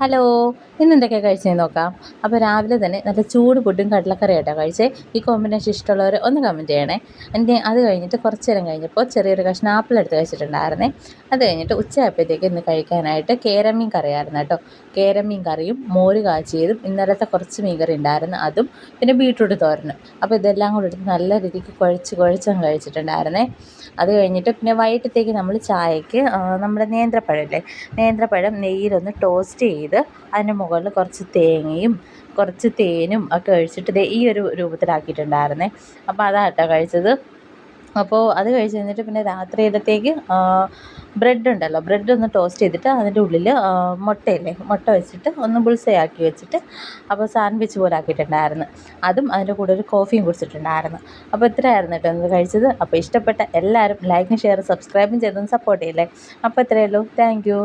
Hello, ഇന്ന് എന്തൊക്കെയാണ് കഴിച്ചതെന്ന് നോക്കാം. അപ്പോൾ രാവിലെ തന്നെ നല്ല ചൂട് പുട്ടും കടലക്കറിയായിട്ടാണ് കഴിച്ചേ. ഈ കോമ്പിനേഷൻ ഇഷ്ടമുള്ളവർ ഒന്ന് കമൻറ്റ് ചെയ്യണേ. അത് കഴിഞ്ഞിട്ട് കുറച്ച് നേരം കഴിഞ്ഞപ്പോൾ ചെറിയൊരു കഷ്ണം ആപ്പിൾ എടുത്ത് കഴിച്ചിട്ടുണ്ടായിരുന്നേ. അത് കഴിഞ്ഞിട്ട് ഉച്ചയായപ്പോഴത്തേക്ക് ഇന്ന് കഴിക്കാനായിട്ട് കേരമീൻ കറിയായിരുന്നു കേട്ടോ. കേരമീൻ കറിയും മോര് കാച്ചിയതും ഇന്നലത്തെ കുറച്ച് മീൻകറി ഉണ്ടായിരുന്നു അതും, പിന്നെ ബീട്രൂട്ട് തോരനും. അപ്പോൾ ഇതെല്ലാം കൂടി എടുത്ത് നല്ല രീതിക്ക് കുഴച്ചങ്ങ് കഴിച്ചിട്ടുണ്ടായിരുന്നേ. അത് കഴിഞ്ഞിട്ട് പിന്നെ വൈകിട്ടത്തേക്ക് നമ്മൾ ചായക്ക് നമ്മുടെ നേന്ത്രപ്പഴമില്ലേ, നേന്ത്രപ്പഴം നെയ്യിലൊന്ന് ടോസ്റ്റ് ചെയ്ത് അതിൻ്റെ മുകളിൽ കുറച്ച് തേങ്ങയും കുറച്ച് തേനും ഒക്കെ ഒഴിച്ചിട്ട് ദേ ഈ ഒരു രൂപത്തിലാക്കിയിട്ടുണ്ടായിരുന്നേ. അപ്പോൾ അതാണ് കേട്ടോ കഴിച്ചത്. അപ്പോൾ അത് കഴിച്ച് കഴിഞ്ഞിട്ട് പിന്നെ രാത്രിയിലത്തേക്ക് ബ്രെഡ് ഉണ്ടല്ലോ, ബ്രെഡ് ഒന്ന് ടോസ്റ്റ് ചെയ്തിട്ട് അതിൻ്റെ ഉള്ളിൽ മുട്ടയില്ലേ, മുട്ട വെച്ചിട്ട് ഒന്ന് ബുൾസൈ ആക്കി വെച്ചിട്ട് അപ്പോൾ സാൻഡ്വിച്ച് പോലെ ആക്കിയിട്ടുണ്ടായിരുന്നു. അതും അതിൻ്റെ കൂടെ ഒരു കോഫിയും കുടിച്ചിട്ടുണ്ടായിരുന്നു. അപ്പോൾ ഇത്രയായിരുന്നു കേട്ടോ ഇന്ന് കഴിച്ചത്. അപ്പോൾ ഇഷ്ടപ്പെട്ട എല്ലാവരും ലൈക്കും ഷെയറും സബ്സ്ക്രൈബും ചെയ്തൊന്ന് സപ്പോർട്ട് ചെയ്യില്ലേ. അപ്പോൾ ഇത്രയേ ഉള്ളൂ. Thank you.